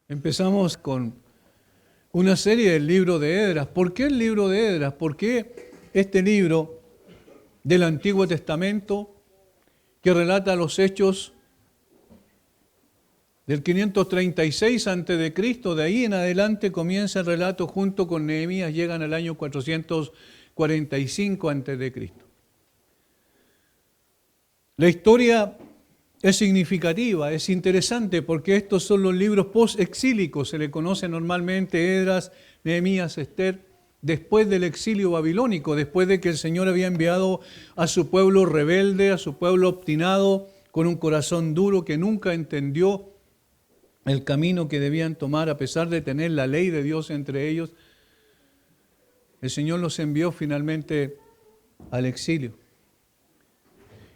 Empezamos con una serie del libro de Esdras. ¿Por qué el libro de Esdras? ¿Por qué este libro del Antiguo Testamento que relata los hechos del 536 a.C.? De ahí en adelante comienza el relato junto con Nehemías, llegan al año 445 a.C. La historia es significativa, es interesante porque estos son los libros post-exílicos, se le conoce normalmente Esdras, Nehemías, Esther, después del exilio babilónico, después de que el Señor había enviado a su pueblo rebelde, a su pueblo obstinado, con un corazón duro que nunca entendió el camino que debían tomar a pesar de tener la ley de Dios entre ellos. El Señor los envió finalmente al exilio.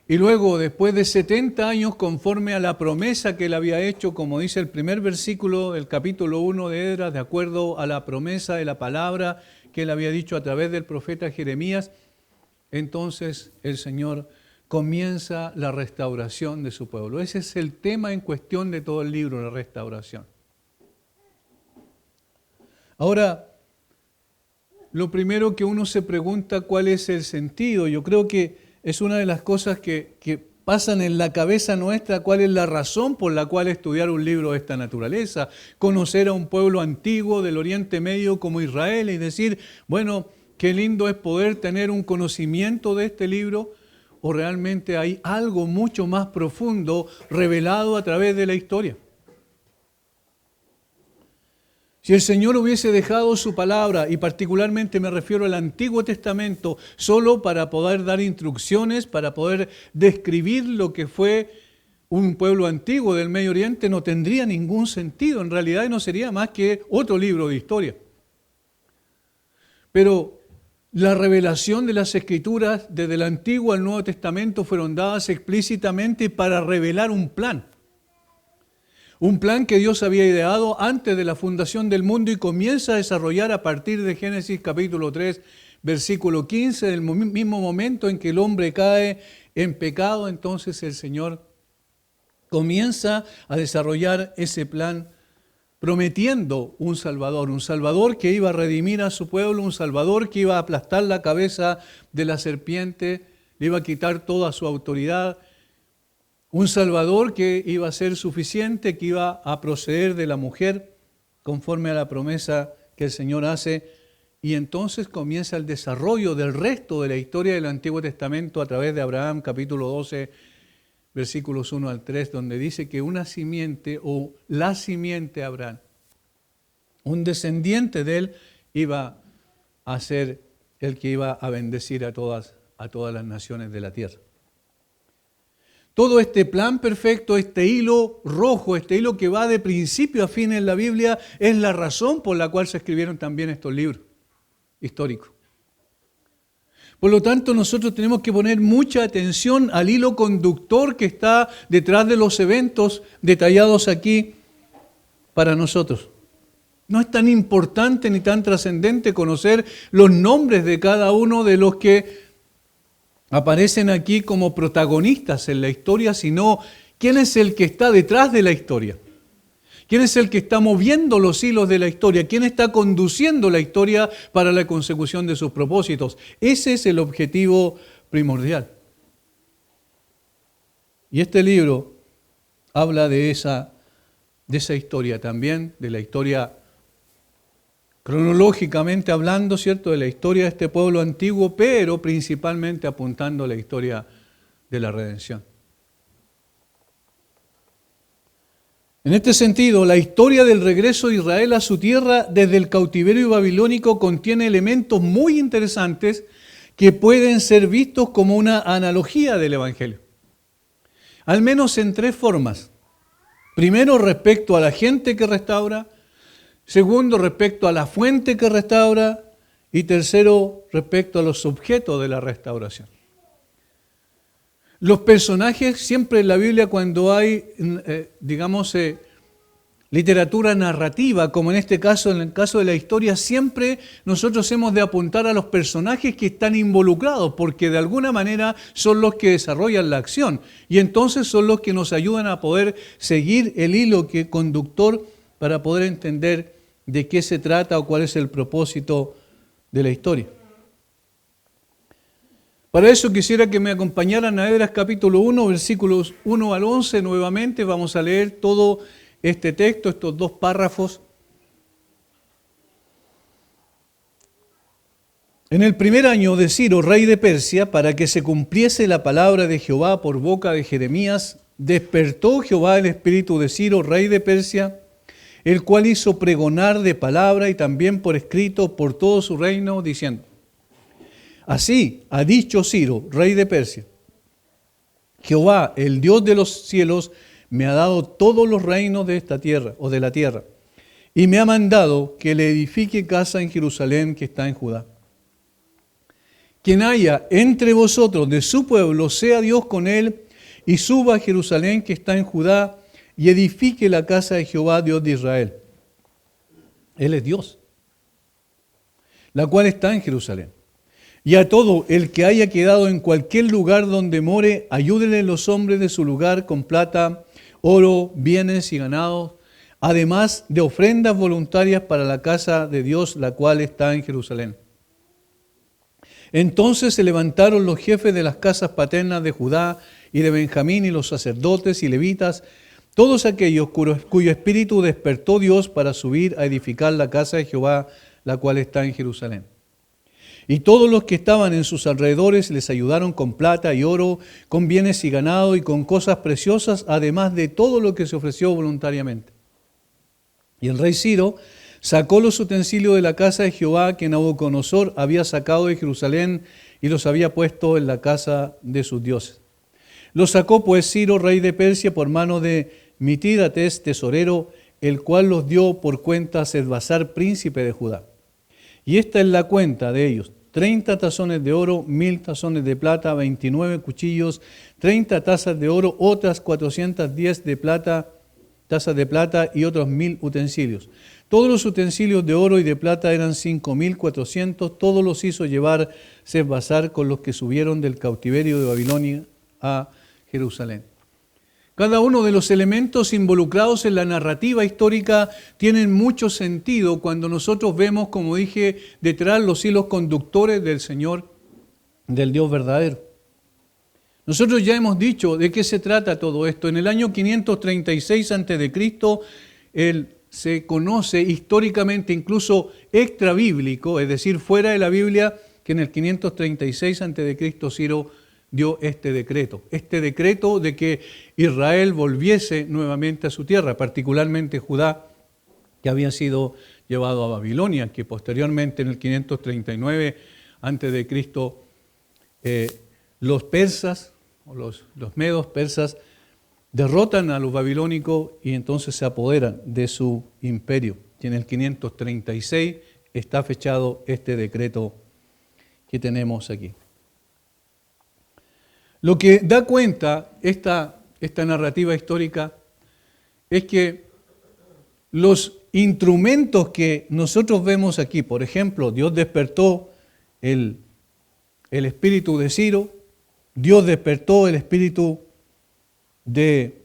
Y luego, después de 70 años, conforme a la promesa que él había hecho, como dice el primer versículo del capítulo 1 de Esdras, de acuerdo a la promesa de la palabra que él había dicho a través del profeta Jeremías, entonces el Señor comienza la restauración de su pueblo. Ese es el tema en cuestión de todo el libro, la restauración. Ahora, lo primero que uno se pregunta, ¿cuál es el sentido? Yo creo que es una de las cosas que pasan en la cabeza nuestra, cuál es la razón por la cual estudiar un libro de esta naturaleza, conocer a un pueblo antiguo del Oriente Medio como Israel y decir, bueno, qué lindo es poder tener un conocimiento de este libro, o realmente hay algo mucho más profundo revelado a través de la historia. Si el Señor hubiese dejado su palabra, y particularmente me refiero al Antiguo Testamento, solo para poder dar instrucciones, para poder describir lo que fue un pueblo antiguo del Medio Oriente, no tendría ningún sentido. En realidad no sería más que otro libro de historia. Pero la revelación de las Escrituras desde el Antiguo al Nuevo Testamento fueron dadas explícitamente para revelar un plan. Un plan que Dios había ideado antes de la fundación del mundo y comienza a desarrollar a partir de Génesis capítulo 3, versículo 15, del mismo momento en que el hombre cae en pecado, entonces el Señor comienza a desarrollar ese plan prometiendo un Salvador que iba a redimir a su pueblo, un Salvador que iba a aplastar la cabeza de la serpiente, le iba a quitar toda su autoridad. Un Salvador que iba a ser suficiente, que iba a proceder de la mujer conforme a la promesa que el Señor hace. Y entonces comienza el desarrollo del resto de la historia del Antiguo Testamento a través de Abraham, capítulo 12, versículos 1 al 3, donde dice que una simiente o la simiente de Abraham, un descendiente de él, iba a ser el que iba a bendecir a todas las naciones de la tierra. Todo este plan perfecto, este hilo rojo, este hilo que va de principio a fin en la Biblia, es la razón por la cual se escribieron también estos libros históricos. Por lo tanto, nosotros tenemos que poner mucha atención al hilo conductor que está detrás de los eventos detallados aquí para nosotros. No es tan importante ni tan trascendente conocer los nombres de cada uno de los que aparecen aquí como protagonistas en la historia, sino quién es el que está detrás de la historia. ¿Quién es el que está moviendo los hilos de la historia? ¿Quién está conduciendo la historia para la consecución de sus propósitos? Ese es el objetivo primordial. Y este libro habla de esa historia también, de la historia cronológicamente hablando, ¿cierto?, de la historia de este pueblo antiguo, pero principalmente apuntando a la historia de la redención. En este sentido, la historia del regreso de Israel a su tierra desde el cautiverio babilónico contiene elementos muy interesantes que pueden ser vistos como una analogía del Evangelio. Al menos en tres formas. Primero, respecto a la gente que restaura. Segundo, respecto a la fuente que restaura. Y tercero, respecto a los objetos de la restauración. Los personajes, siempre en la Biblia cuando hay, literatura narrativa, como en este caso, en el caso de la historia, siempre nosotros hemos de apuntar a los personajes que están involucrados, porque de alguna manera son los que desarrollan la acción y entonces son los que nos ayudan a poder seguir el hilo conductor para poder entender de qué se trata o cuál es el propósito de la historia. Para eso quisiera que me acompañaran a Esdras capítulo 1, versículos 1 al 11. Nuevamente vamos a leer todo este texto, estos 2 párrafos. En el primer año de Ciro, rey de Persia, para que se cumpliese la palabra de Jehová por boca de Jeremías, despertó Jehová el espíritu de Ciro, rey de Persia, el cual hizo pregonar de palabra y también por escrito por todo su reino, diciendo: así ha dicho Ciro, rey de Persia: Jehová, el Dios de los cielos, me ha dado todos los reinos de esta tierra o de la tierra, y me ha mandado que le edifique casa en Jerusalén que está en Judá. Quien haya entre vosotros de su pueblo, sea Dios con él, y suba a Jerusalén que está en Judá, y edifique la casa de Jehová, Dios de Israel. Él es Dios, la cual está en Jerusalén. Y a todo el que haya quedado en cualquier lugar donde more, ayúdenle los hombres de su lugar con plata, oro, bienes y ganados, además de ofrendas voluntarias para la casa de Dios, la cual está en Jerusalén. Entonces se levantaron los jefes de las casas paternas de Judá y de Benjamín y los sacerdotes y levitas, todos aquellos cuyo espíritu despertó Dios para subir a edificar la casa de Jehová, la cual está en Jerusalén. Y todos los que estaban en sus alrededores les ayudaron con plata y oro, con bienes y ganado y con cosas preciosas, además de todo lo que se ofreció voluntariamente. Y el rey Ciro sacó los utensilios de la casa de Jehová que Nabucodonosor había sacado de Jerusalén y los había puesto en la casa de sus dioses. Los sacó pues Ciro, rey de Persia, por mano de Mitídates, tesorero, el cual los dio por cuenta a Sesbazar, príncipe de Judá. Y esta es la cuenta de ellos: 30 tazones de oro, 1000 tazones de plata, 29 cuchillos, 30 tazas de oro, otras 410 de plata, tazas de plata y otros 1000 utensilios. Todos los utensilios de oro y de plata eran 5400, todos los hizo llevar Sesbazar con los que subieron del cautiverio de Babilonia a Jerusalén. Cada uno de los elementos involucrados en la narrativa histórica tienen mucho sentido cuando nosotros vemos, como dije, detrás los hilos conductores del Señor, del Dios verdadero. Nosotros ya hemos dicho de qué se trata todo esto. En el año 536 a.C., se conoce históricamente, incluso extrabíblico, es decir, fuera de la Biblia, que en el 536 a.C. Ciro dio este decreto de que Israel volviese nuevamente a su tierra, particularmente Judá, que había sido llevado a Babilonia, que posteriormente en el 539 a.C. Los persas, o los medos persas, derrotan a los babilónicos y entonces se apoderan de su imperio. Y en el 536 está fechado este decreto que tenemos aquí. Lo que da cuenta esta narrativa histórica es que los instrumentos que nosotros vemos aquí, por ejemplo, Dios despertó el espíritu de Ciro, Dios despertó el espíritu de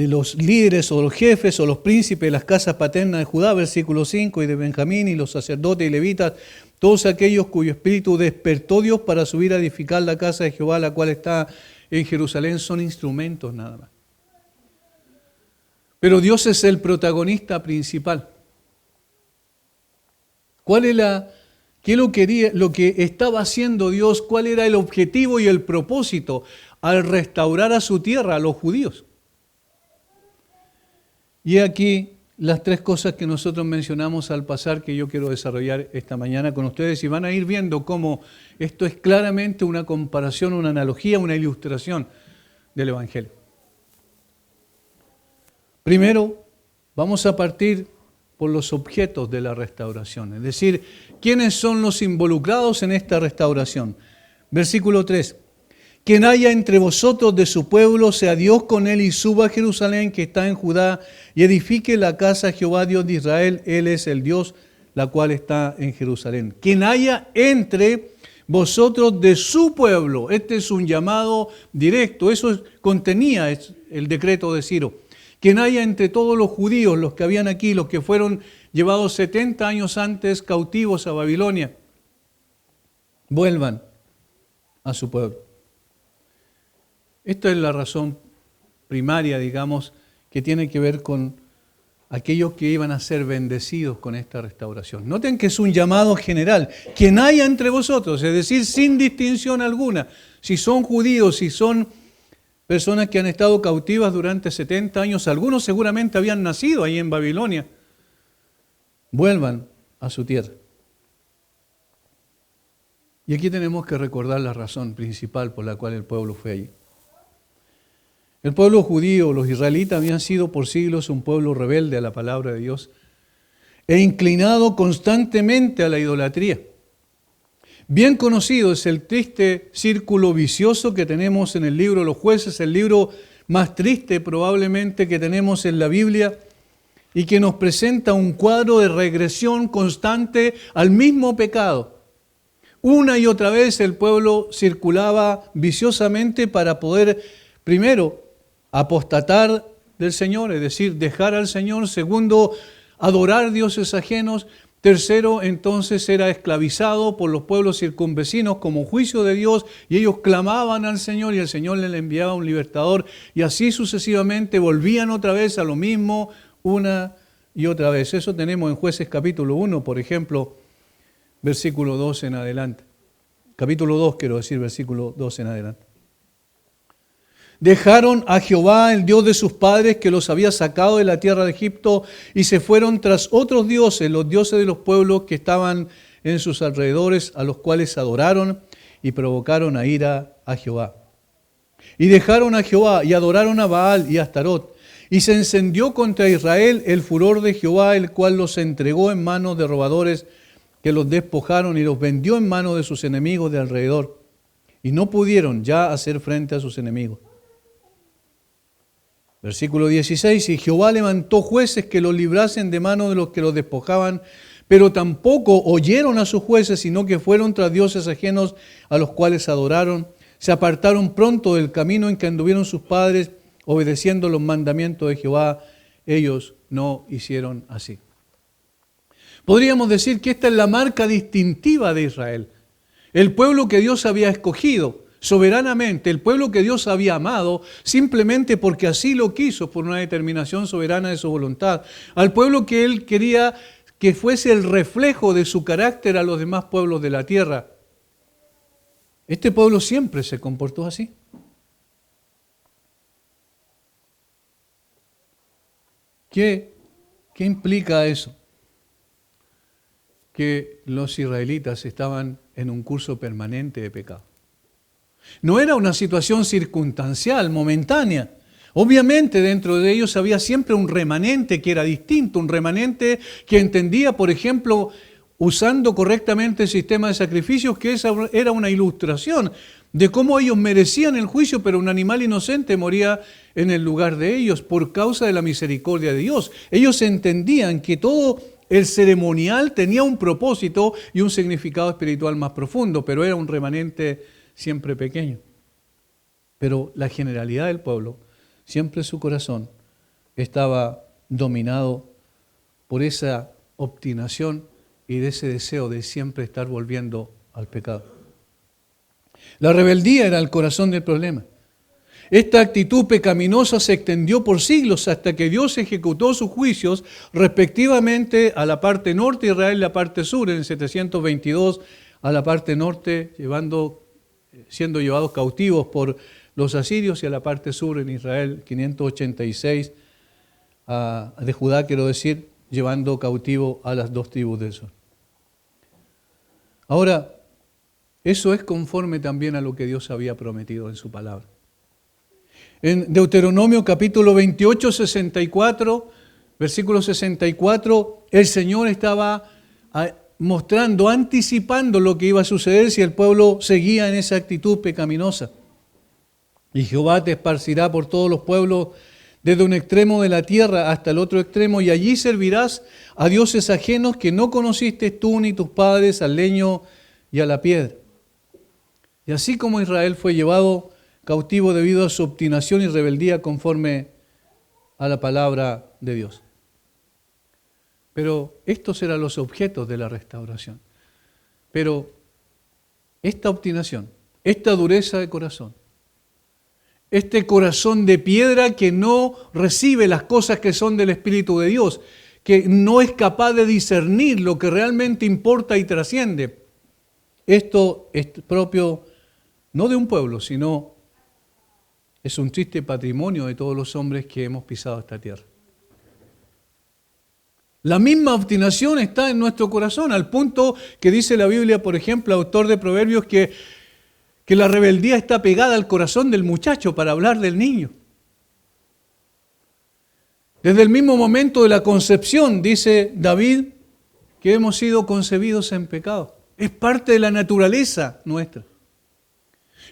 los líderes o los jefes o los príncipes de las casas paternas de Judá, versículo 5, y de Benjamín y los sacerdotes y levitas, todos aquellos cuyo espíritu despertó Dios para subir a edificar la casa de Jehová, la cual está en Jerusalén, son instrumentos nada más. Pero Dios es el protagonista principal. ¿Qué lo que estaba haciendo Dios? ¿Cuál era el objetivo y el propósito al restaurar a su tierra, a los judíos? Y aquí las 3 cosas que nosotros mencionamos al pasar, que yo quiero desarrollar esta mañana con ustedes, y van a ir viendo cómo esto es claramente una comparación, una analogía, una ilustración del Evangelio. Primero, vamos a partir por los objetos de la restauración, es decir, ¿quiénes son los involucrados en esta restauración? Versículo 3. Quien haya entre vosotros de su pueblo, sea Dios con él y suba a Jerusalén que está en Judá y edifique la casa de Jehová Dios de Israel. Él es el Dios, la cual está en Jerusalén. Quien haya entre vosotros de su pueblo. Este es un llamado directo. Eso contenía el decreto de Ciro. quien haya entre todos los judíos, los que habían aquí, los que fueron llevados 70 años antes cautivos a Babilonia, vuelvan a su pueblo. Esta es la razón primaria, digamos, que tiene que ver con aquellos que iban a ser bendecidos con esta restauración. Noten que es un llamado general. Quien haya entre vosotros, es decir, sin distinción alguna, si son judíos, si son personas que han estado cautivas durante 70 años, algunos seguramente habían nacido ahí en Babilonia, vuelvan a su tierra. Y aquí tenemos que recordar la razón principal por la cual el pueblo fue allí. El pueblo judío, los israelitas, habían sido por siglos un pueblo rebelde a la palabra de Dios e inclinado constantemente a la idolatría. Bien conocido es el triste círculo vicioso que tenemos en el libro de los Jueces, el libro más triste probablemente que tenemos en la Biblia y que nos presenta un cuadro de regresión constante al mismo pecado. Una y otra vez el pueblo circulaba viciosamente para poder, primero, apostatar del Señor, es decir, dejar al Señor. Segundo, adorar dioses ajenos. Tercero, entonces era esclavizado por los pueblos circunvecinos como juicio de Dios y ellos clamaban al Señor y el Señor les enviaba un libertador y así sucesivamente volvían otra vez a lo mismo una y otra vez. Eso tenemos en Jueces capítulo 1, por ejemplo, versículo 2 en adelante. Capítulo 2, quiero decir, versículo 2 en adelante. Dejaron a Jehová, el Dios de sus padres, que los había sacado de la tierra de Egipto, y se fueron tras otros dioses, los dioses de los pueblos que estaban en sus alrededores, a los cuales adoraron y provocaron a ira a Jehová. Y dejaron a Jehová y adoraron a Baal y a Astarot. Y se encendió contra Israel el furor de Jehová, el cual los entregó en manos de robadores que los despojaron y los vendió en manos de sus enemigos de alrededor. Y no pudieron ya hacer frente a sus enemigos. Versículo 16, y Jehová levantó jueces que los librasen de manos de los que los despojaban, pero tampoco oyeron a sus jueces, sino que fueron tras dioses ajenos a los cuales adoraron. Se apartaron pronto del camino en que anduvieron sus padres, obedeciendo los mandamientos de Jehová. Ellos no hicieron así. Podríamos decir que esta es la marca distintiva de Israel. El pueblo que Dios había escogido soberanamente, el pueblo que Dios había amado simplemente porque así lo quiso, por una determinación soberana de su voluntad. Al pueblo que Él quería que fuese el reflejo de su carácter a los demás pueblos de la tierra. Este pueblo siempre se comportó así. ¿Qué implica eso? Que los israelitas estaban en un curso permanente de pecado. No era una situación circunstancial, momentánea. Obviamente dentro de ellos había siempre un remanente que era distinto, un remanente que entendía, por ejemplo, usando correctamente el sistema de sacrificios, que esa era una ilustración de cómo ellos merecían el juicio, pero un animal inocente moría en el lugar de ellos por causa de la misericordia de Dios. Ellos entendían que todo el ceremonial tenía un propósito y un significado espiritual más profundo, pero era un remanente siempre pequeño. Pero la generalidad del pueblo, siempre su corazón estaba dominado por esa obstinación y de ese deseo de siempre estar volviendo al pecado. La rebeldía era el corazón del problema. Esta actitud pecaminosa se extendió por siglos hasta que Dios ejecutó sus juicios respectivamente a la parte norte de Israel y la parte sur, en el 722 a la parte norte, siendo llevados cautivos por los asirios, y a la parte sur en Israel, 586 de Judá, quiero decir, llevando cautivo a las dos tribus del sur. Ahora, eso es conforme también a lo que Dios había prometido en su palabra. En Deuteronomio capítulo 28, 64, versículo 64, el Señor estaba mostrando, anticipando lo que iba a suceder si el pueblo seguía en esa actitud pecaminosa. Y Jehová te esparcirá por todos los pueblos, desde un extremo de la tierra hasta el otro extremo, y allí servirás a dioses ajenos que no conociste tú ni tus padres, al leño y a la piedra. Y así como Israel fue llevado cautivo debido a su obstinación y rebeldía conforme a la palabra de Dios. Pero estos eran los objetos de la restauración. Pero esta obstinación, esta dureza de corazón, este corazón de piedra que no recibe las cosas que son del Espíritu de Dios, que no es capaz de discernir lo que realmente importa y trasciende, esto es propio no de un pueblo, sino es un triste patrimonio de todos los hombres que hemos pisado esta tierra. La misma obstinación está en nuestro corazón, al punto que dice la Biblia, por ejemplo, autor de Proverbios, que la rebeldía está pegada al corazón del muchacho, para hablar del niño. Desde el mismo momento de la concepción, dice David, que hemos sido concebidos en pecado. Es parte de la naturaleza nuestra.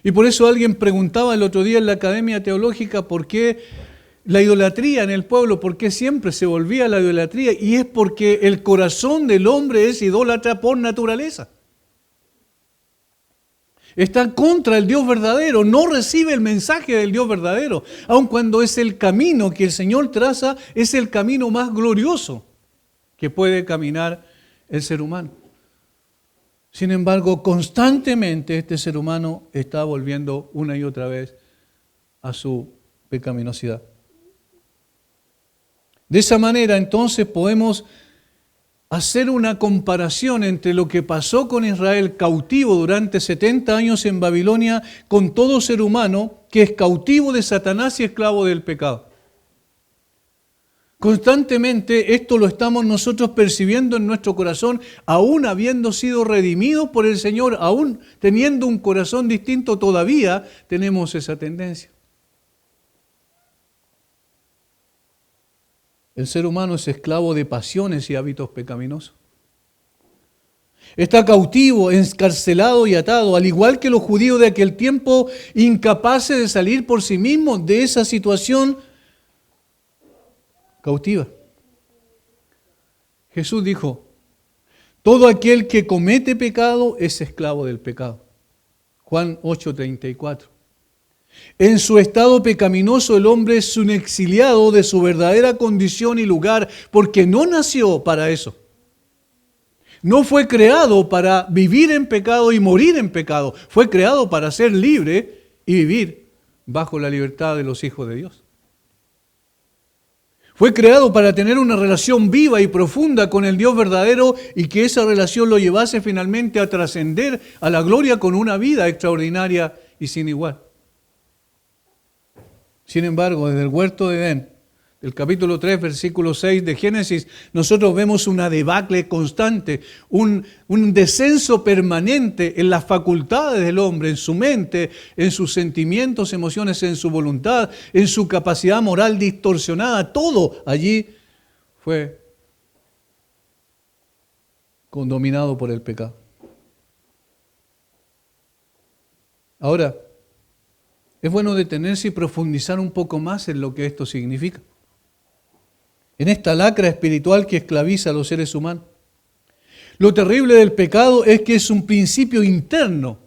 Y por eso alguien preguntaba el otro día en la Academia Teológica por qué la idolatría en el pueblo, por qué siempre se volvía a la idolatría, y es porque el corazón del hombre es idólatra por naturaleza. Está contra el Dios verdadero, no recibe el mensaje del Dios verdadero, aun cuando es el camino que el Señor traza, es el camino más glorioso que puede caminar el ser humano. Sin embargo, constantemente este ser humano está volviendo una y otra vez a su pecaminosidad. De esa manera, entonces, podemos hacer una comparación entre lo que pasó con Israel cautivo durante 70 años en Babilonia con todo ser humano que es cautivo de Satanás y esclavo del pecado. Constantemente esto lo estamos nosotros percibiendo en nuestro corazón, aún habiendo sido redimidos por el Señor, aún teniendo un corazón distinto, todavía tenemos esa tendencia. El ser humano es esclavo de pasiones y hábitos pecaminosos. Está cautivo, encarcelado y atado, al igual que los judíos de aquel tiempo, incapaces de salir por sí mismos de esa situación cautiva. Jesús dijo, todo aquel que comete pecado es esclavo del pecado. Juan 8:34. En su estado pecaminoso el hombre es un exiliado de su verdadera condición y lugar, porque no nació para eso. No fue creado para vivir en pecado y morir en pecado. Fue creado para ser libre y vivir bajo la libertad de los hijos de Dios. Fue creado para tener una relación viva y profunda con el Dios verdadero y que esa relación lo llevase finalmente a trascender a la gloria con una vida extraordinaria y sin igual. Sin embargo, desde el huerto de Edén, del capítulo 3, versículo 6 de Génesis, nosotros vemos una debacle constante, un descenso permanente en las facultades del hombre, en su mente, en sus sentimientos, emociones, en su voluntad, en su capacidad moral distorsionada. Todo allí fue dominado por el pecado. Ahora, es bueno detenerse y profundizar un poco más en lo que esto significa. En esta lacra espiritual que esclaviza a los seres humanos. Lo terrible del pecado es que es un principio interno.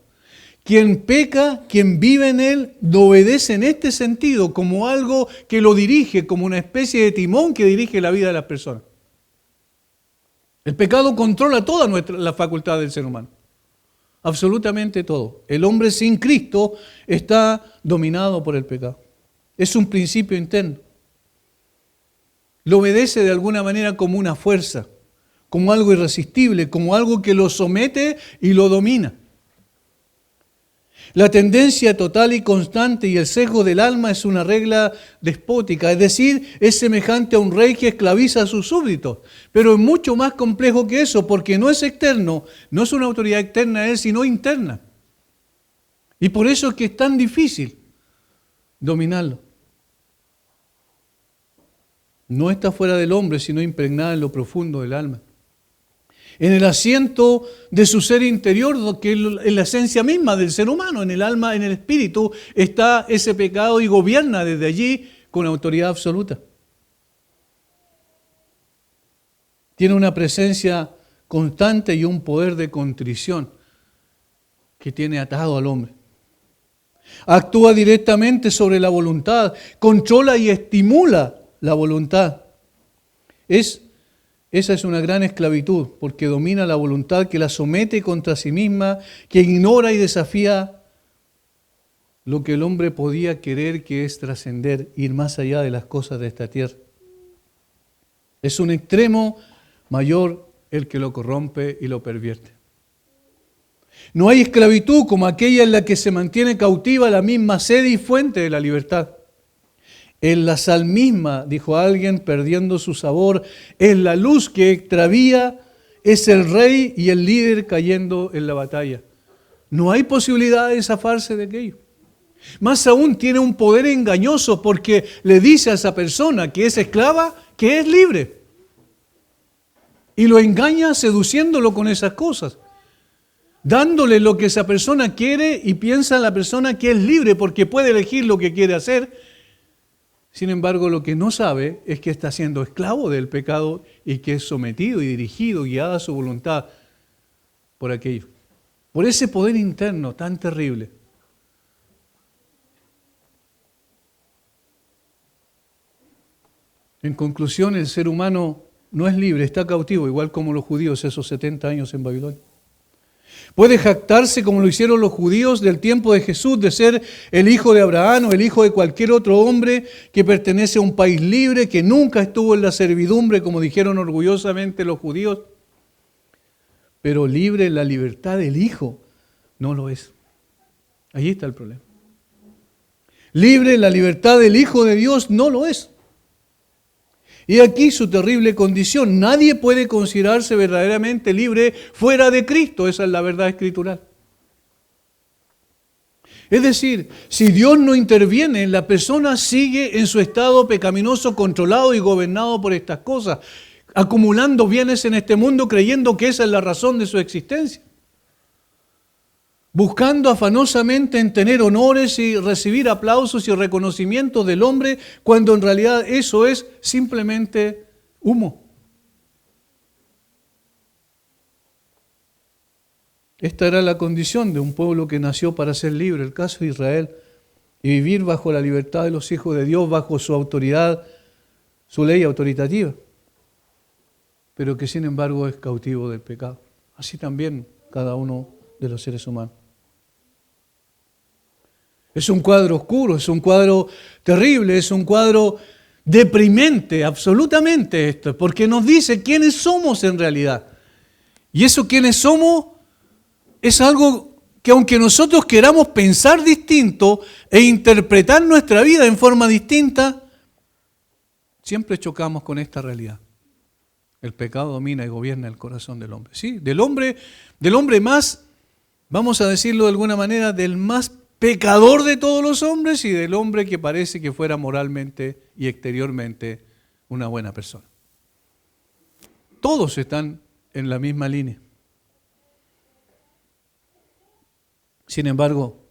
Quien peca, quien vive en él, lo obedece en este sentido como algo que lo dirige, como una especie de timón que dirige la vida de las personas. El pecado controla toda la facultad del ser humano. Absolutamente todo. El hombre sin Cristo está dominado por el pecado. Es un principio interno. Lo obedece de alguna manera como una fuerza, como algo irresistible, como algo que lo somete y lo domina. La tendencia total y constante y el sesgo del alma es una regla despótica, es decir, es semejante a un rey que esclaviza a sus súbditos, pero es mucho más complejo que eso, porque no es externo, no es una autoridad externa a él, sino interna. Y por eso es que es tan difícil dominarlo. No está fuera del hombre, sino impregnada en lo profundo del alma. En el asiento de su ser interior, que es la esencia misma del ser humano, en el alma, en el espíritu, está ese pecado y gobierna desde allí con autoridad absoluta. Tiene una presencia constante y un poder de contrición que tiene atado al hombre. Actúa directamente sobre la voluntad, controla y estimula la voluntad. Esa es una gran esclavitud, porque domina la voluntad, que la somete contra sí misma, que ignora y desafía lo que el hombre podía querer, que es trascender, ir más allá de las cosas de esta tierra. Es un extremo mayor el que lo corrompe y lo pervierte. No hay esclavitud como aquella en la que se mantiene cautiva la misma sede y fuente de la libertad. En la sal misma, dijo alguien, perdiendo su sabor, es la luz que extravía, es el rey y el líder cayendo en la batalla. No hay posibilidad de zafarse de aquello. Más aún, tiene un poder engañoso porque le dice a esa persona que es esclava que es libre. Y lo engaña seduciéndolo con esas cosas, dándole lo que esa persona quiere, y piensa la persona que es libre porque puede elegir lo que quiere hacer. Sin embargo, lo que no sabe es que está siendo esclavo del pecado y que es sometido y dirigido, guiado a su voluntad por aquello, por ese poder interno tan terrible. En conclusión, el ser humano no es libre, está cautivo, igual como los judíos esos 70 años en Babilonia. Puede jactarse, como lo hicieron los judíos del tiempo de Jesús, de ser el hijo de Abraham o el hijo de cualquier otro hombre que pertenece a un país libre, que nunca estuvo en la servidumbre, como dijeron orgullosamente los judíos. Pero libre, la libertad del hijo no lo es. Allí está el problema. Libre, la libertad del Hijo de Dios no lo es. Y aquí su terrible condición. Nadie puede considerarse verdaderamente libre fuera de Cristo. Esa es la verdad escritural. Es decir, si Dios no interviene, la persona sigue en su estado pecaminoso, controlado y gobernado por estas cosas, acumulando bienes en este mundo, creyendo que esa es la razón de su existencia, buscando afanosamente en tener honores y recibir aplausos y reconocimientos del hombre, cuando en realidad eso es simplemente humo. Esta era la condición de un pueblo que nació para ser libre, el caso de Israel, y vivir bajo la libertad de los hijos de Dios, bajo su autoridad, su ley autoritativa, pero que sin embargo es cautivo del pecado. Así también cada uno de los seres humanos. Es un cuadro oscuro, es un cuadro terrible, es un cuadro deprimente, absolutamente esto, porque nos dice quiénes somos en realidad. Y eso quiénes somos es algo que, aunque nosotros queramos pensar distinto e interpretar nuestra vida en forma distinta, siempre chocamos con esta realidad. El pecado domina y gobierna el corazón del hombre. Sí, del hombre más, vamos a decirlo de alguna manera, del más pecador de todos los hombres y del hombre que parece que fuera moralmente y exteriormente una buena persona. Todos están en la misma línea. Sin embargo,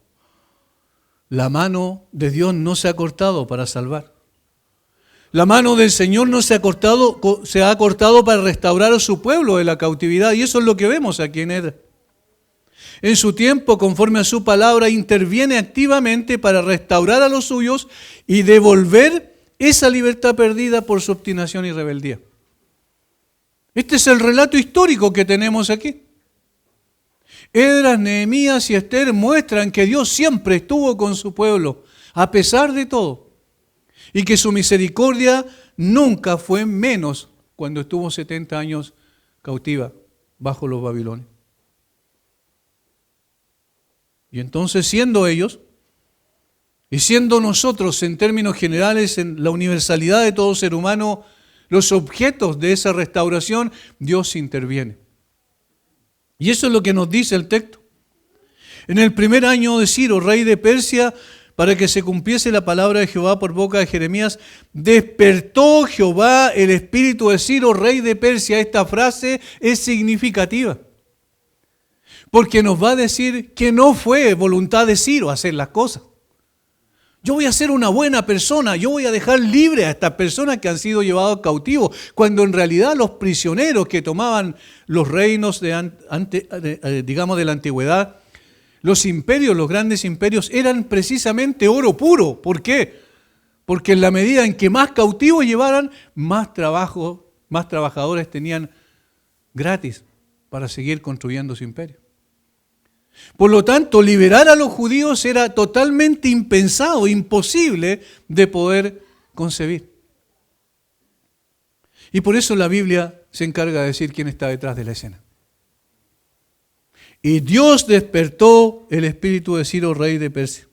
la mano de Dios no se ha cortado para salvar. La mano del Señor no se ha cortado para restaurar a su pueblo de la cautividad, y eso es lo que vemos aquí en Edra. En su tiempo, conforme a su palabra, interviene activamente para restaurar a los suyos y devolver esa libertad perdida por su obstinación y rebeldía. Este es el relato histórico que tenemos aquí. Esdras, Nehemías y Esther muestran que Dios siempre estuvo con su pueblo, a pesar de todo, y que su misericordia nunca fue menos cuando estuvo 70 años cautiva bajo los babilonios. Y entonces, siendo ellos, y siendo nosotros en términos generales, en la universalidad de todo ser humano, los objetos de esa restauración, Dios interviene. Y eso es lo que nos dice el texto. En el primer año de Ciro, rey de Persia, para que se cumpliese la palabra de Jehová por boca de Jeremías, despertó Jehová el espíritu de Ciro, rey de Persia. Esta frase es significativa, porque nos va a decir que no fue voluntad de Ciro hacer las cosas. Yo voy a ser una buena persona, yo voy a dejar libre a estas personas que han sido llevados cautivos, cuando en realidad los prisioneros que tomaban los reinos de la antigüedad, los imperios, los grandes imperios, eran precisamente oro puro. ¿Por qué? porque en la medida en que más cautivos llevaran, más trabajo, más trabajadores tenían gratis para seguir construyendo su imperio. Por lo tanto, liberar a los judíos era totalmente impensado, imposible de poder concebir. Y por eso la Biblia se encarga de decir quién está detrás de la escena. Y Dios despertó el espíritu de Ciro, rey de Persia.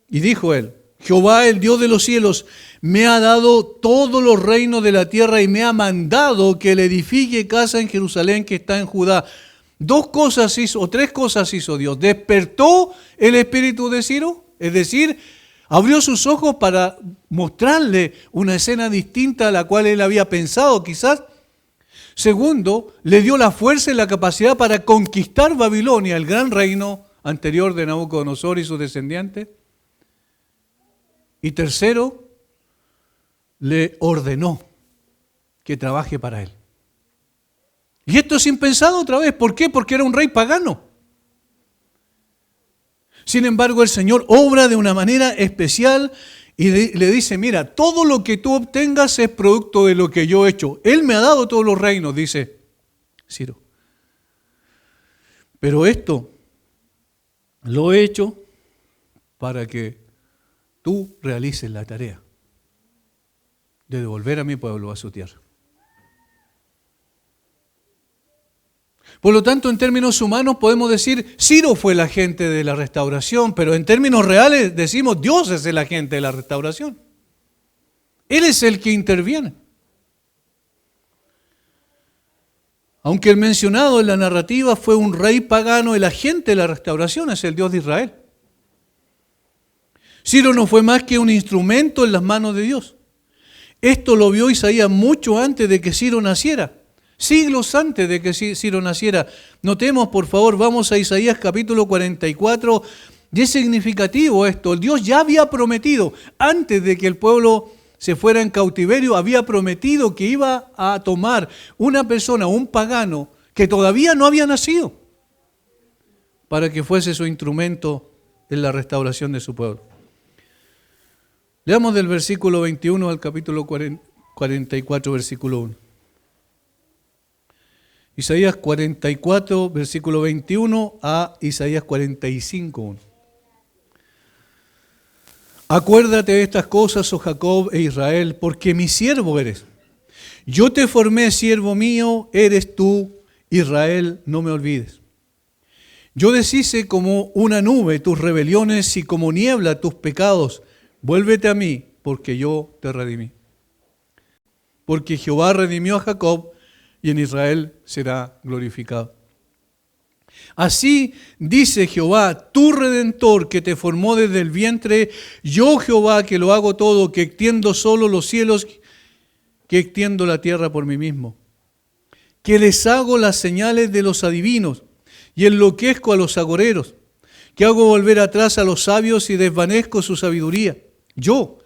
Y dijo él: Jehová, el Dios de los cielos, me ha dado todos los reinos de la tierra y me ha mandado que le edifique casa en Jerusalén que está en Judá. Dos cosas hizo, o tres cosas hizo Dios. Despertó el espíritu de Ciro, es decir, abrió sus ojos para mostrarle una escena distinta a la cual él había pensado quizás. Segundo, le dio la fuerza y la capacidad para conquistar Babilonia, el gran reino anterior de Nabucodonosor y sus descendientes. Y tercero, le ordenó que trabaje para él. Y esto es impensado otra vez. ¿Por qué? Porque era un rey pagano. Sin embargo, el Señor obra de una manera especial y le dice: mira, todo lo que tú obtengas es producto de lo que yo he hecho. Él me ha dado todos los reinos, dice Ciro. Pero esto lo he hecho para que tú realices la tarea de devolver a mi pueblo a su tierra. Por lo tanto, en términos humanos podemos decir, Ciro fue el agente de la restauración, pero en términos reales decimos, Dios es el agente de la restauración. Él es el que interviene. Aunque el mencionado en la narrativa fue un rey pagano, el agente de la restauración es el Dios de Israel. Ciro no fue más que un instrumento en las manos de Dios. Esto lo vio Isaías mucho antes de que Ciro naciera. Siglos antes de que Ciro naciera. Notemos, por favor, vamos a Isaías capítulo 44. Y es significativo esto. Dios ya había prometido, antes de que el pueblo se fuera en cautiverio, había prometido que iba a tomar una persona, un pagano, que todavía no había nacido, para que fuese su instrumento en la restauración de su pueblo. Leamos del versículo 21 al capítulo 44, versículo 1. Isaías 44, versículo 21 a Isaías 45, 1. Acuérdate de estas cosas, oh Jacob e Israel, porque mi siervo eres. Yo te formé, siervo mío, eres tú, Israel, no me olvides. Yo deshice como una nube tus rebeliones y como niebla tus pecados. Vuélvete a mí, porque yo te redimí. Porque Jehová redimió a Jacob, y en Israel será glorificado. Así dice Jehová, tu Redentor, que te formó desde el vientre, yo Jehová, que lo hago todo, que extiendo solo los cielos, que extiendo la tierra por mí mismo, que les hago las señales de los adivinos, y enloquezco a los agoreros, que hago volver atrás a los sabios y desvanezco su sabiduría. Yo,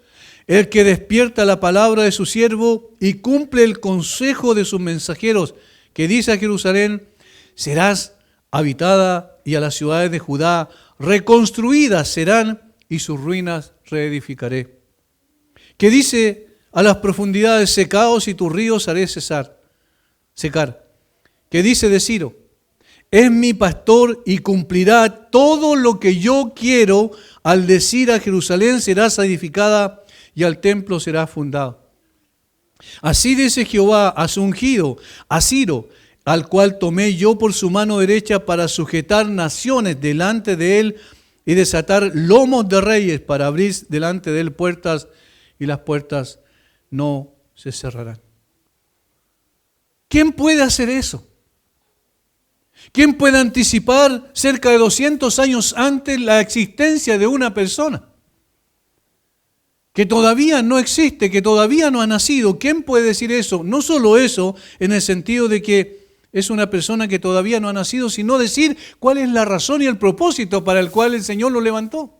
el que despierta la palabra de su siervo y cumple el consejo de sus mensajeros, que dice a Jerusalén, serás habitada, y a las ciudades de Judá reconstruidas serán, y sus ruinas reedificaré. Que dice a las profundidades, secaos, y tus ríos haré secar. Que dice de Ciro, es mi pastor y cumplirá todo lo que yo quiero, al decir a Jerusalén serás edificada, y al templo será fundado. Así dice Jehová a su ungido, a Ciro, al cual tomé yo por su mano derecha para sujetar naciones delante de él y desatar lomos de reyes, para abrir delante de él puertas, y las puertas no se cerrarán. ¿Quién puede hacer eso? ¿Quién puede anticipar cerca de 200 años antes la existencia de una persona que todavía no existe, que todavía no ha nacido? ¿Quién puede decir eso? No solo eso, en el sentido de que es una persona que todavía no ha nacido, sino decir cuál es la razón y el propósito para el cual el Señor lo levantó.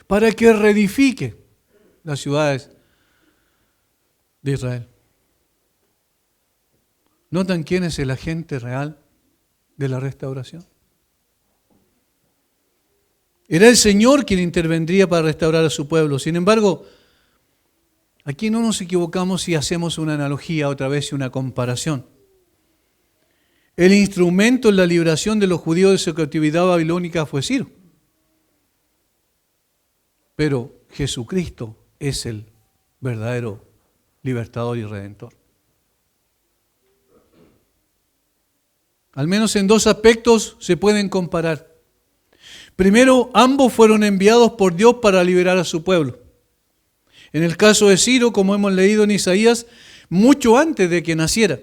Para que reedifique las ciudades de Israel. ¿Notan quién es el agente real de la restauración? Era el Señor quien intervendría para restaurar a su pueblo. Sin embargo, aquí no nos equivocamos si hacemos una analogía otra vez y una comparación. El instrumento en la liberación de los judíos de su cautividad babilónica fue Ciro. Pero Jesucristo es el verdadero libertador y redentor. Al menos en dos aspectos se pueden comparar. Primero, ambos fueron enviados por Dios para liberar a su pueblo. En el caso de Ciro, como hemos leído en Isaías, mucho antes de que naciera,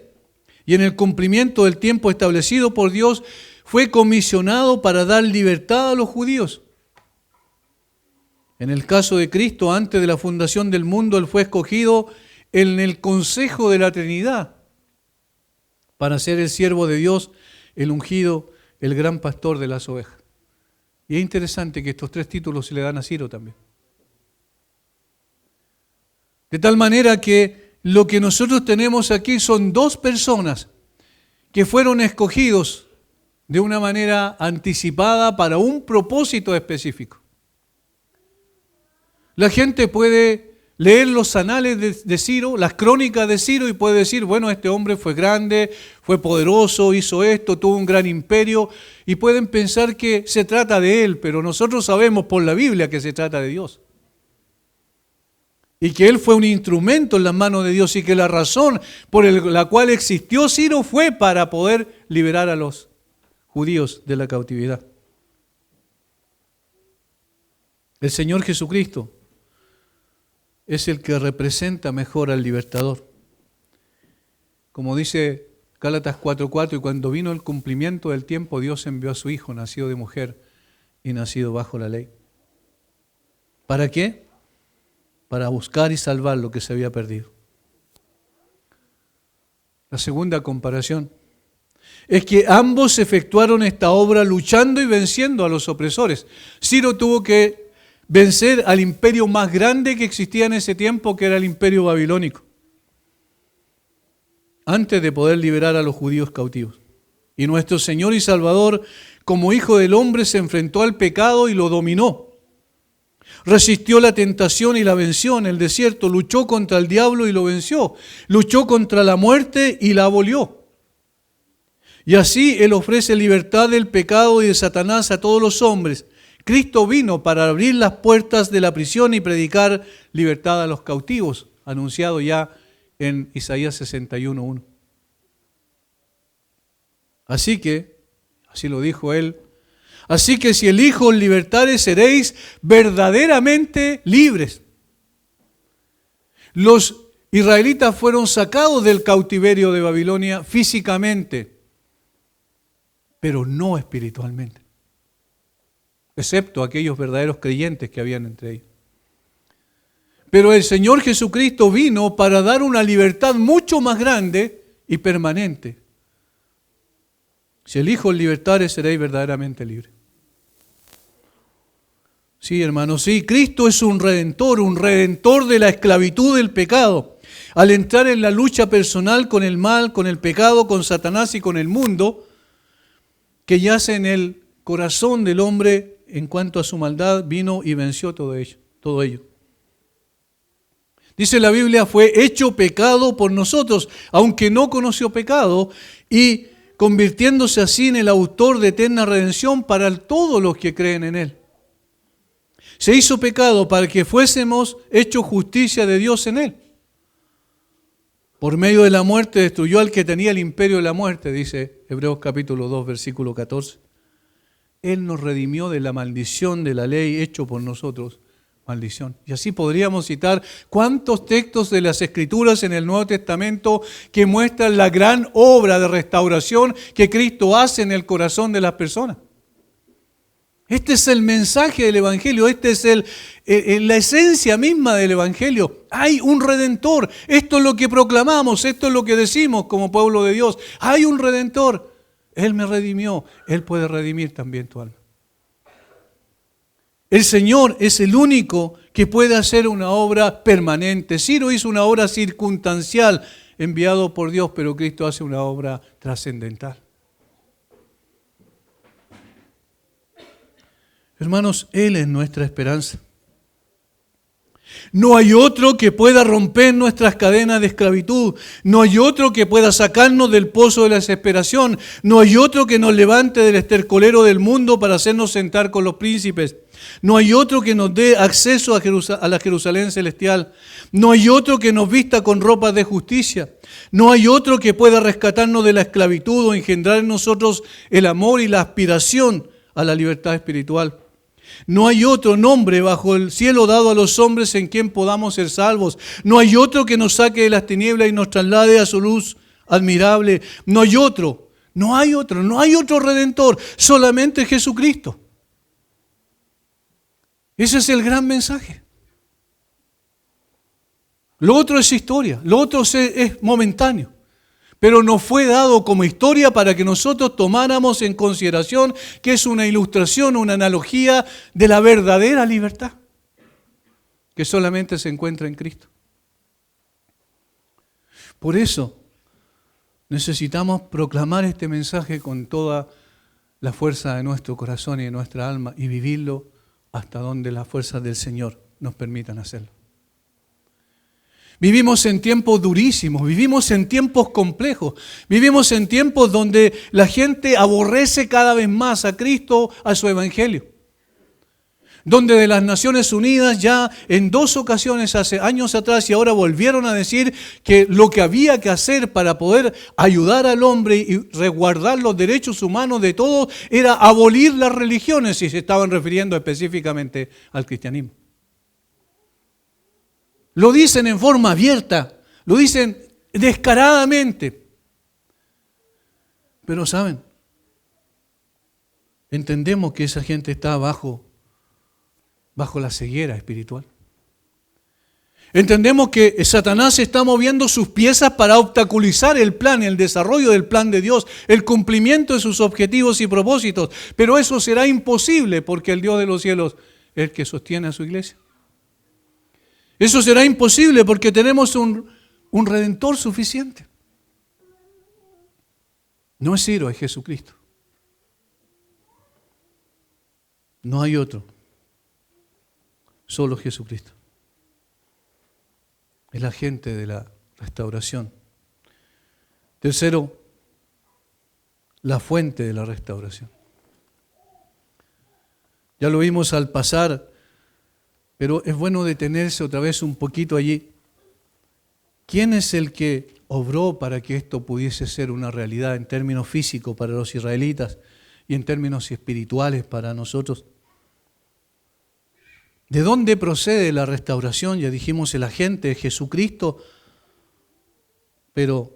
y en el cumplimiento del tiempo establecido por Dios, fue comisionado para dar libertad a los judíos. En el caso de Cristo, antes de la fundación del mundo, Él fue escogido en el consejo de la Trinidad para ser el siervo de Dios, el ungido, el gran pastor de las ovejas. Y es interesante que estos tres títulos se le dan a Ciro también. De tal manera que lo que nosotros tenemos aquí son dos personas que fueron escogidos de una manera anticipada para un propósito específico. La gente puede leer los anales de Ciro, las crónicas de Ciro, y puede decir, bueno, este hombre fue grande, fue poderoso, hizo esto, tuvo un gran imperio, y pueden pensar que se trata de él, pero nosotros sabemos por la Biblia que se trata de Dios. Y que él fue un instrumento en las manos de Dios, y que la razón por la cual existió Ciro fue para poder liberar a los judíos de la cautividad. El Señor Jesucristo es el que representa mejor al libertador. Como dice Gálatas 4:4, y cuando vino el cumplimiento del tiempo, Dios envió a su Hijo, nacido de mujer y nacido bajo la ley. ¿Para qué? Para buscar y salvar lo que se había perdido. La segunda comparación es que ambos efectuaron esta obra luchando y venciendo a los opresores. Ciro tuvo que vencer al imperio más grande que existía en ese tiempo, que era el imperio babilónico, antes de poder liberar a los judíos cautivos. Y nuestro Señor y Salvador, como Hijo del Hombre, se enfrentó al pecado y lo dominó. Resistió la tentación y la venció en el desierto, luchó contra el diablo y lo venció, luchó contra la muerte y la abolió. Y así Él ofrece libertad del pecado y de Satanás a todos los hombres. Cristo vino para abrir las puertas de la prisión y predicar libertad a los cautivos, anunciado ya en Isaías 61:1. Así lo dijo Él, así que si el Hijo os libertare, seréis verdaderamente libres. Los israelitas fueron sacados del cautiverio de Babilonia físicamente, pero no espiritualmente, excepto aquellos verdaderos creyentes que habían entre ellos. Pero el Señor Jesucristo vino para dar una libertad mucho más grande y permanente. Si el Hijo os libertare, seréis verdaderamente libres. Sí, hermanos, sí, Cristo es un redentor de la esclavitud del pecado. Al entrar en la lucha personal con el mal, con el pecado, con Satanás y con el mundo, que yace en el corazón del hombre en cuanto a su maldad, vino y venció todo ello. Dice la Biblia, fue hecho pecado por nosotros, aunque no conoció pecado, y convirtiéndose así en el autor de eterna redención para todos los que creen en Él. Se hizo pecado para que fuésemos hechos justicia de Dios en Él. Por medio de la muerte destruyó al que tenía el imperio de la muerte, dice Hebreos capítulo 2, versículo 14. Él nos redimió de la maldición de la ley, hecho por nosotros maldición. Y así podríamos citar cuántos textos de las Escrituras en el Nuevo Testamento que muestran la gran obra de restauración que Cristo hace en el corazón de las personas. Este es el mensaje del Evangelio, este es la esencia misma del Evangelio. Hay un Redentor, esto es lo que proclamamos, esto es lo que decimos como pueblo de Dios. Hay un Redentor, Él me redimió, Él puede redimir también tu alma. El Señor es el único que puede hacer una obra permanente. Ciro hizo una obra circunstancial enviado por Dios, pero Cristo hace una obra trascendental. Hermanos, Él es nuestra esperanza. No hay otro que pueda romper nuestras cadenas de esclavitud. No hay otro que pueda sacarnos del pozo de la desesperación. No hay otro que nos levante del estercolero del mundo para hacernos sentar con los príncipes. No hay otro que nos dé acceso a la Jerusalén celestial. No hay otro que nos vista con ropas de justicia. No hay otro que pueda rescatarnos de la esclavitud o engendrar en nosotros el amor y la aspiración a la libertad espiritual. No hay otro nombre bajo el cielo dado a los hombres en quien podamos ser salvos. No hay otro que nos saque de las tinieblas y nos traslade a su luz admirable. No hay otro redentor, solamente Jesucristo. Ese es el gran mensaje. Lo otro es historia, lo otro es momentáneo. Pero nos fue dado como historia para que nosotros tomáramos en consideración que es una ilustración, una analogía de la verdadera libertad, que solamente se encuentra en Cristo. Por eso necesitamos proclamar este mensaje con toda la fuerza de nuestro corazón y de nuestra alma y vivirlo hasta donde las fuerzas del Señor nos permitan hacerlo. Vivimos en tiempos durísimos, vivimos en tiempos complejos, vivimos en tiempos donde la gente aborrece cada vez más a Cristo, a su Evangelio. Donde de las Naciones Unidas ya en 2 ocasiones hace años atrás y ahora volvieron a decir que lo que había que hacer para poder ayudar al hombre y resguardar los derechos humanos de todos era abolir las religiones, y se estaban refiriendo específicamente al cristianismo. Lo dicen en forma abierta, lo dicen descaradamente. Pero ¿saben? Entendemos que esa gente está bajo la ceguera espiritual. Entendemos que Satanás está moviendo sus piezas para obstaculizar el plan, el desarrollo del plan de Dios, el cumplimiento de sus objetivos y propósitos. Pero eso será imposible porque el Dios de los cielos es el que sostiene a su iglesia. Eso será imposible porque tenemos un Redentor suficiente. No es Ciro, es Jesucristo. No hay otro. Solo Jesucristo. Es la agente de la restauración. Tercero, la fuente de la restauración. Ya lo vimos al pasar, pero es bueno detenerse otra vez un poquito allí. ¿Quién es el que obró para que esto pudiese ser una realidad en términos físicos para los israelitas y en términos espirituales para nosotros? ¿De dónde procede la restauración? Ya dijimos, el agente es Jesucristo, pero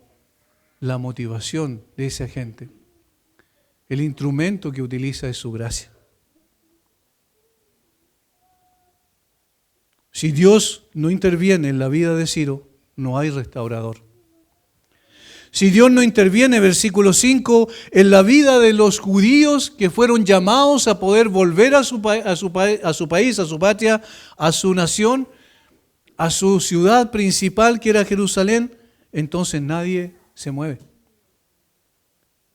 la motivación de ese agente, el instrumento que utiliza es su gracia. Si Dios no interviene en la vida de Ciro, no hay restaurador. Si Dios no interviene, versículo 5, en la vida de los judíos que fueron llamados a poder volver a su país, a su patria, a su nación, a su ciudad principal que era Jerusalén, entonces nadie se mueve.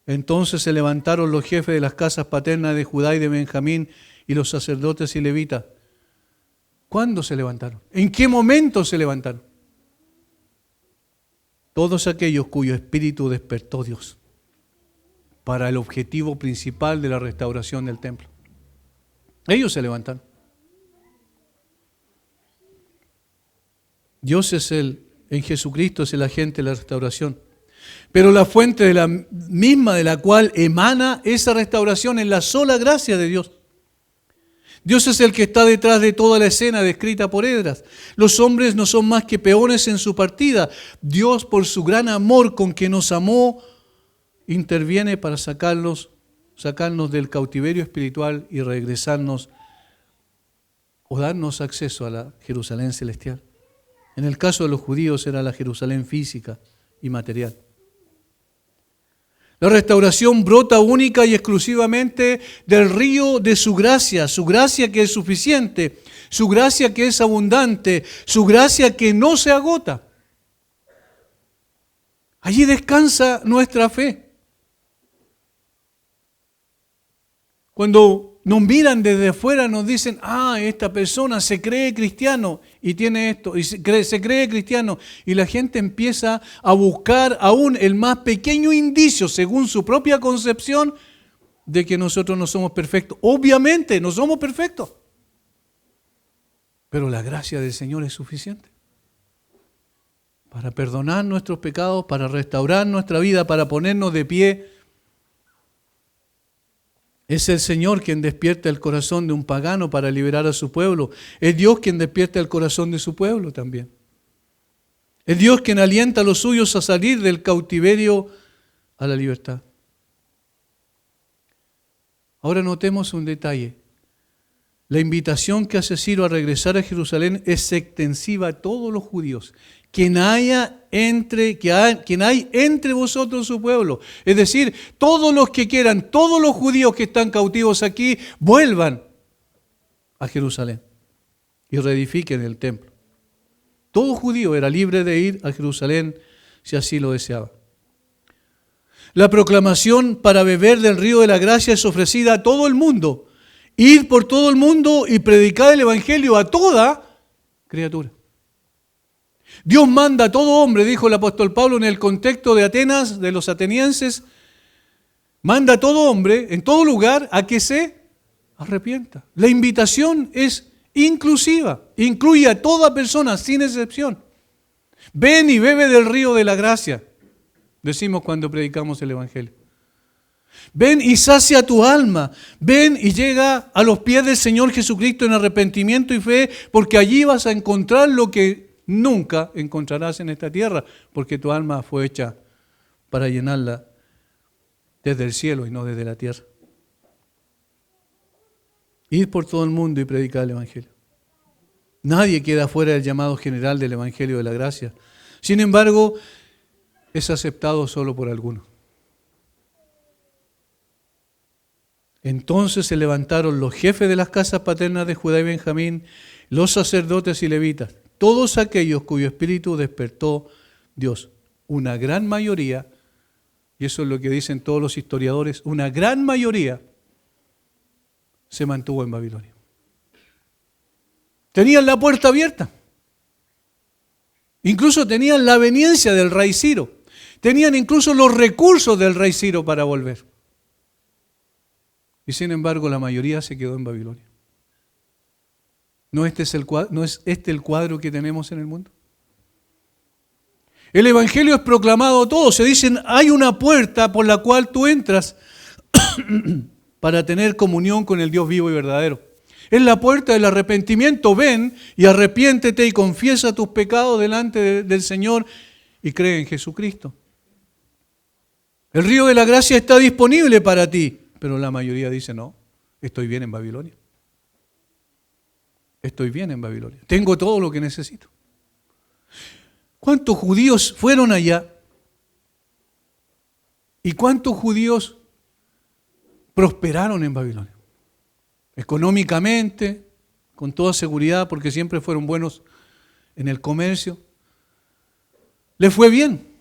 Entonces se levantaron los jefes de las casas paternas de Judá y de Benjamín y los sacerdotes y levitas. ¿Cuándo se levantaron? ¿En qué momento se levantaron? Todos aquellos cuyo espíritu despertó Dios para el objetivo principal de la restauración del templo. Ellos se levantaron. Dios en Jesucristo es el agente de la restauración. Pero la fuente de la cual emana esa restauración es la sola gracia de Dios. Dios es el que está detrás de toda la escena descrita por Esdras. Los hombres no son más que peones en su partida. Dios, por su gran amor con que nos amó, interviene para sacarnos del cautiverio espiritual y regresarnos o darnos acceso a la Jerusalén celestial. En el caso de los judíos era la Jerusalén física y material. La restauración brota única y exclusivamente del río de su gracia que es suficiente, su gracia que es abundante, su gracia que no se agota. Allí descansa nuestra fe. Cuando Nos miran desde afuera, nos dicen, esta persona se cree cristiano y tiene esto, y se cree cristiano. Y la gente empieza a buscar aún el más pequeño indicio, según su propia concepción, de que nosotros no somos perfectos. Obviamente no somos perfectos, pero la gracia del Señor es suficiente para perdonar nuestros pecados, para restaurar nuestra vida, para ponernos de pie. Es el Señor quien despierta el corazón de un pagano para liberar a su pueblo. Es Dios quien despierta el corazón de su pueblo también. Es Dios quien alienta a los suyos a salir del cautiverio a la libertad. Ahora notemos un detalle. La invitación que hace Ciro a regresar a Jerusalén es extensiva a todos los judíos. Quien hay entre vosotros su pueblo. Es decir, todos los que quieran, todos los judíos que están cautivos aquí, vuelvan a Jerusalén y reedifiquen el templo. Todo judío era libre de ir a Jerusalén si así lo deseaba. La proclamación para beber del río de la gracia es ofrecida a todo el mundo. Ir por todo el mundo y predicar el evangelio a toda criatura. Dios manda a todo hombre, dijo el apóstol Pablo en el contexto de Atenas, de los atenienses, manda a todo hombre, en todo lugar, a que se arrepienta. La invitación es inclusiva, incluye a toda persona sin excepción. Ven y bebe del río de la gracia, decimos cuando predicamos el evangelio. Ven y sacia tu alma, ven y llega a los pies del Señor Jesucristo en arrepentimiento y fe, porque allí vas a encontrar lo que nunca encontrarás en esta tierra, porque tu alma fue hecha para llenarla desde el cielo y no desde la tierra. Ir por todo el mundo y predicar el evangelio. Nadie queda fuera del llamado general del evangelio de la gracia. Sin embargo, es aceptado solo por algunos. Entonces se levantaron los jefes de las casas paternas de Judá y Benjamín, los sacerdotes y levitas, todos aquellos cuyo espíritu despertó Dios. Una gran mayoría, y eso es lo que dicen todos los historiadores, una gran mayoría se mantuvo en Babilonia. Tenían la puerta abierta. Incluso tenían la aveniencia del rey Ciro. Tenían incluso los recursos del rey Ciro para volver. Y sin embargo, la mayoría se quedó en Babilonia. ¿No es este el cuadro que tenemos en el mundo? El evangelio es proclamado a todos. Se dicen, hay una puerta por la cual tú entras para tener comunión con el Dios vivo y verdadero. Es la puerta del arrepentimiento. Ven y arrepiéntete y confiesa tus pecados delante del Señor y cree en Jesucristo. El río de la gracia está disponible para ti. Pero la mayoría dice, no, estoy bien en Babilonia. Estoy bien en Babilonia. Tengo todo lo que necesito. ¿Cuántos judíos fueron allá? ¿Y cuántos judíos prosperaron en Babilonia? Económicamente, con toda seguridad, porque siempre fueron buenos en el comercio. Les fue bien.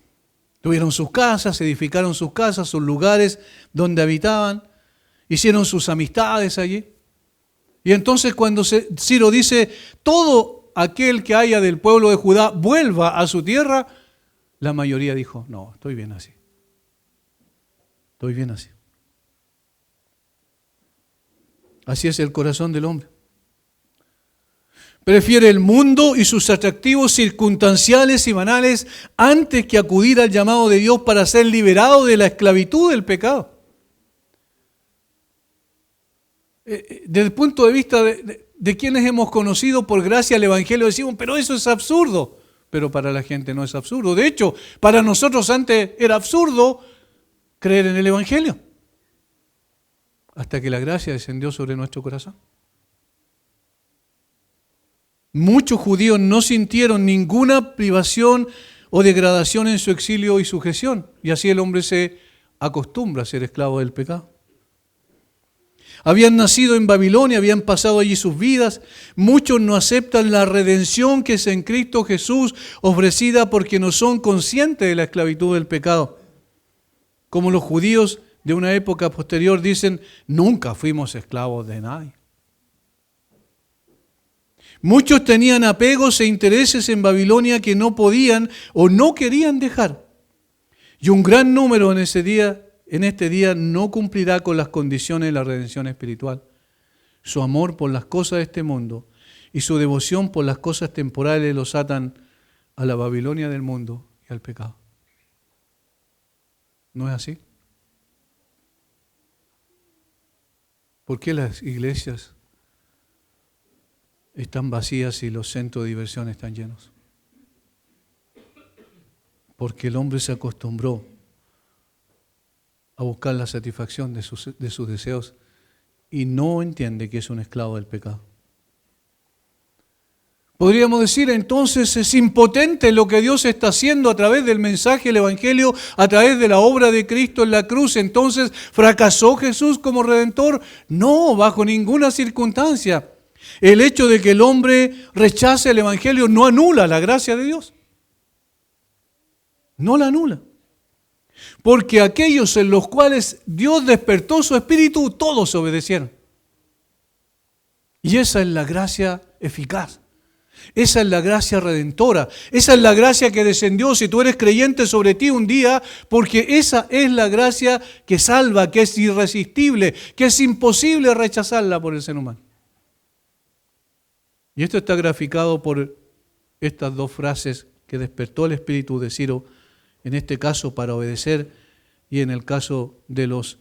Tuvieron sus casas, edificaron sus casas, sus lugares donde habitaban, hicieron sus amistades allí. Y entonces cuando Ciro dice, todo aquel que haya del pueblo de Judá vuelva a su tierra, la mayoría dijo, no, estoy bien así. Estoy bien así. Así es el corazón del hombre. Prefiere el mundo y sus atractivos circunstanciales y banales antes que acudir al llamado de Dios para ser liberado de la esclavitud del pecado. Desde el punto de vista de quienes hemos conocido por gracia el Evangelio, decimos, pero eso es absurdo. Pero para la gente no es absurdo. De hecho, para nosotros antes era absurdo creer en el Evangelio. Hasta que la gracia descendió sobre nuestro corazón. Muchos judíos no sintieron ninguna privación o degradación en su exilio y sujeción. Y así el hombre se acostumbra a ser esclavo del pecado. Habían nacido en Babilonia, habían pasado allí sus vidas. Muchos no aceptan la redención que es en Cristo Jesús ofrecida porque no son conscientes de la esclavitud del pecado. Como los judíos de una época posterior dicen, nunca fuimos esclavos de nadie. Muchos tenían apegos e intereses en Babilonia que no podían o no querían dejar. Y un gran número en este día no cumplirá con las condiciones de la redención espiritual. Su amor por las cosas de este mundo y su devoción por las cosas temporales los atan a la Babilonia del mundo y al pecado. ¿No es así? ¿Por qué las iglesias están vacías y los centros de diversión están llenos? Porque el hombre se acostumbró a buscar la satisfacción de sus deseos y no entiende que es un esclavo del pecado. Podríamos decir entonces es impotente lo que Dios está haciendo a través del mensaje del Evangelio, a través de la obra de Cristo en la cruz. Entonces, ¿fracasó Jesús como Redentor? No, bajo ninguna circunstancia. El hecho de que el hombre rechace el Evangelio no anula la gracia de Dios. No la anula. Porque aquellos en los cuales Dios despertó su espíritu, todos obedecieron. Y esa es la gracia eficaz. Esa es la gracia redentora. Esa es la gracia que descendió, si tú eres creyente, sobre ti un día, porque esa es la gracia que salva, que es irresistible, que es imposible rechazarla por el ser humano. Y esto está graficado por estas dos frases que despertó el espíritu de Ciro, en este caso para obedecer y en el caso de los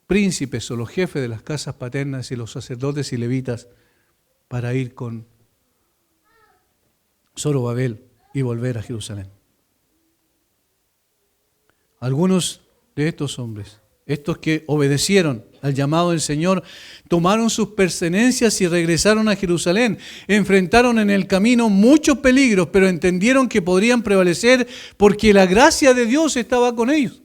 príncipes o los jefes de las casas paternas y los sacerdotes y levitas para ir con Zorobabel y volver a Jerusalén. Algunos de estos hombres, estos que obedecieron al llamado del Señor, tomaron sus pertenencias y regresaron a Jerusalén. Enfrentaron en el camino muchos peligros, pero entendieron que podrían prevalecer porque la gracia de Dios estaba con ellos.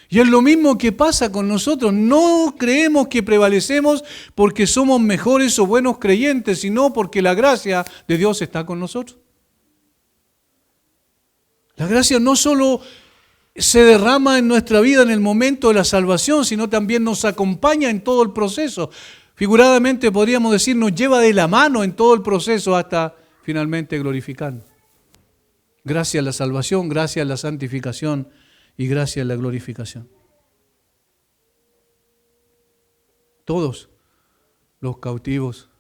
Y es lo mismo que pasa con nosotros. No creemos que prevalecemos porque somos mejores o buenos creyentes, sino porque la gracia de Dios está con nosotros. La gracia no solo se derrama en nuestra vida en el momento de la salvación, sino también nos acompaña en todo el proceso. Figuradamente podríamos decir, nos lleva de la mano en todo el proceso hasta finalmente glorificarnos. Gracias a la salvación, gracias a la santificación y gracias a la glorificación. Todos los cautivos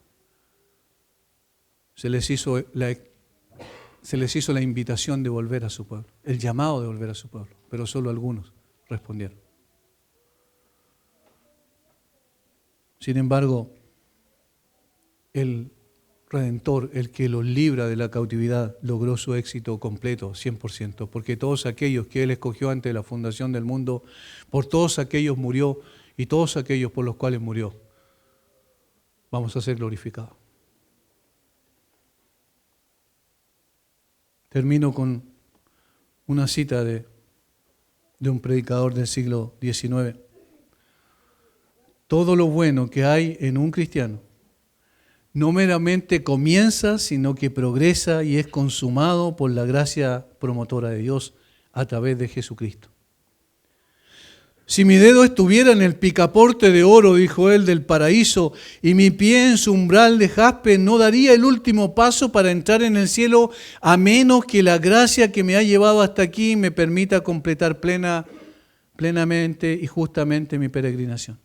se les hizo la invitación de volver a su pueblo, el llamado de volver a su pueblo, pero solo algunos respondieron. Sin embargo, el Redentor, el que los libra de la cautividad, logró su éxito completo, 100%, porque todos aquellos que Él escogió antes de la fundación del mundo, por todos aquellos murió, y todos aquellos por los cuales murió, vamos a ser glorificados. Termino con una cita de un predicador del siglo XIX. Todo lo bueno que hay en un cristiano no meramente comienza, sino que progresa y es consumado por la gracia promotora de Dios a través de Jesucristo. Si mi dedo estuviera en el picaporte de oro, dijo él, del paraíso, y mi pie en su umbral de jaspe, no daría el último paso para entrar en el cielo, a menos que la gracia que me ha llevado hasta aquí me permita completar plenamente y justamente mi peregrinación.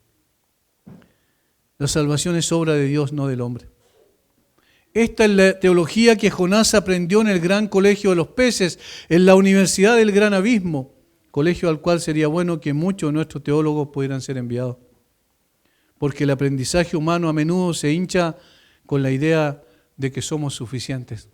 La salvación es obra de Dios, no del hombre. Esta es la teología que Jonás aprendió en el gran colegio de los peces, en la Universidad del Gran Abismo, colegio al cual sería bueno que muchos de nuestros teólogos pudieran ser enviados. Porque el aprendizaje humano a menudo se hincha con la idea de que somos suficientes.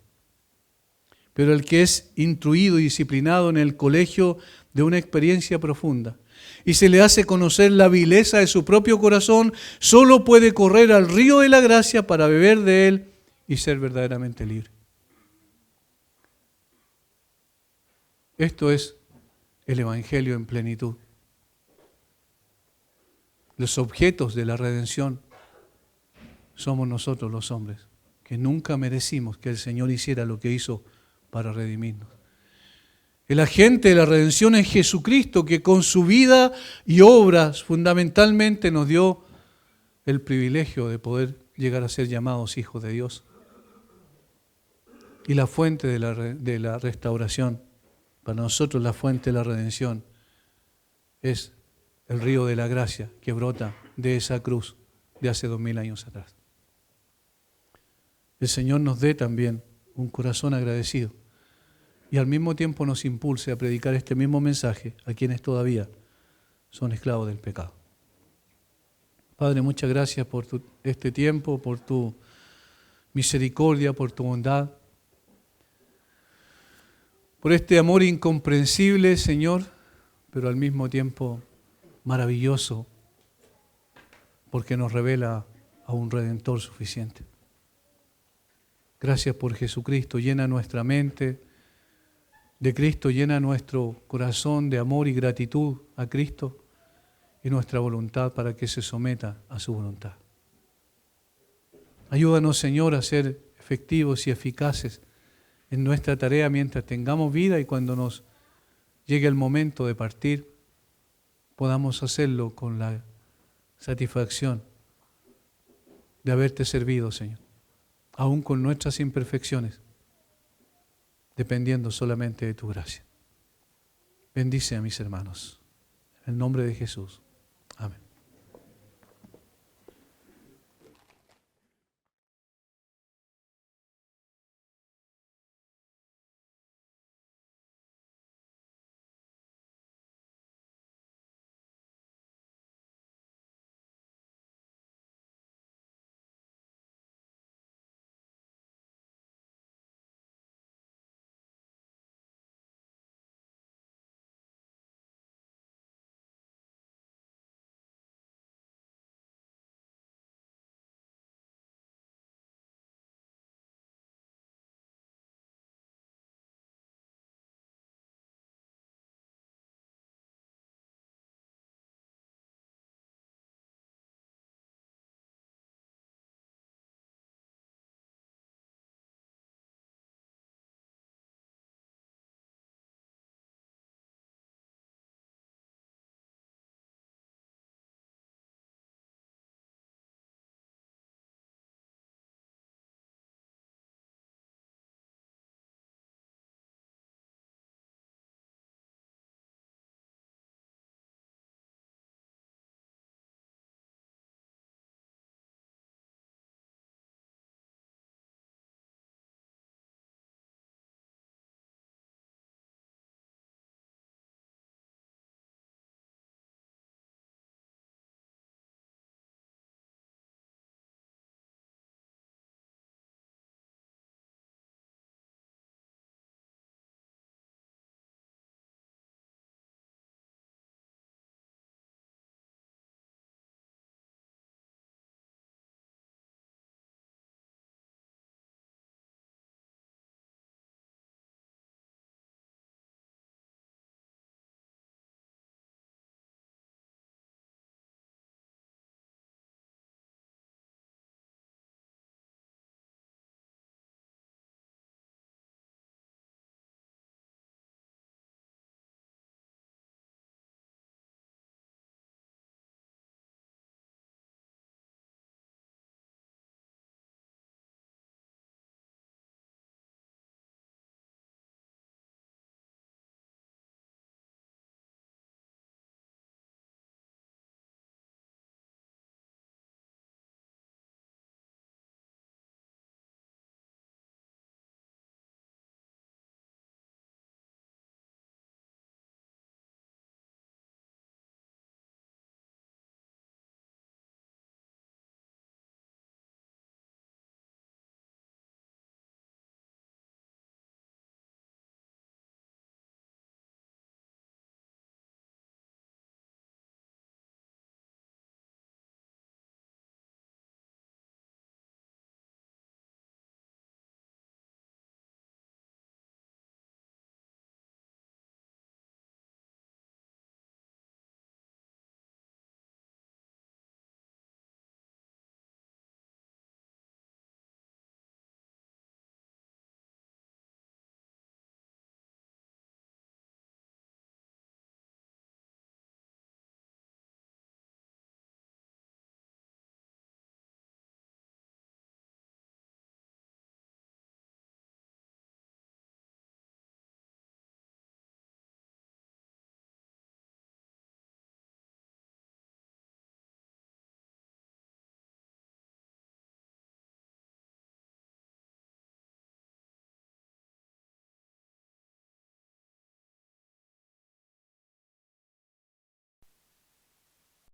Pero el que es instruido y disciplinado en el colegio de una experiencia profunda y se le hace conocer la vileza de su propio corazón, solo puede correr al río de la gracia para beber de él y ser verdaderamente libre. Esto es el Evangelio en plenitud. Los objetos de la redención somos nosotros los hombres, que nunca merecimos que el Señor hiciera lo que hizo para redimirnos. El agente de la redención es Jesucristo, que con su vida y obras fundamentalmente nos dio el privilegio de poder llegar a ser llamados hijos de Dios. Y la fuente de la restauración, para nosotros la fuente de la redención, es el río de la gracia que brota de esa cruz de hace 2000 años atrás. El Señor nos dé también un corazón agradecido y al mismo tiempo nos impulse a predicar este mismo mensaje a quienes todavía son esclavos del pecado. Padre, muchas gracias por este tiempo, por tu misericordia, por tu bondad, por este amor incomprensible, Señor, pero al mismo tiempo maravilloso, porque nos revela a un Redentor suficiente. Gracias por Jesucristo, llena nuestra mente de Cristo, llena nuestro corazón de amor y gratitud a Cristo y nuestra voluntad para que se someta a su voluntad. Ayúdanos, Señor, a ser efectivos y eficaces en nuestra tarea mientras tengamos vida y cuando nos llegue el momento de partir, podamos hacerlo con la satisfacción de haberte servido, Señor, aún con nuestras imperfecciones, dependiendo solamente de tu gracia. Bendice a mis hermanos. En el nombre de Jesús.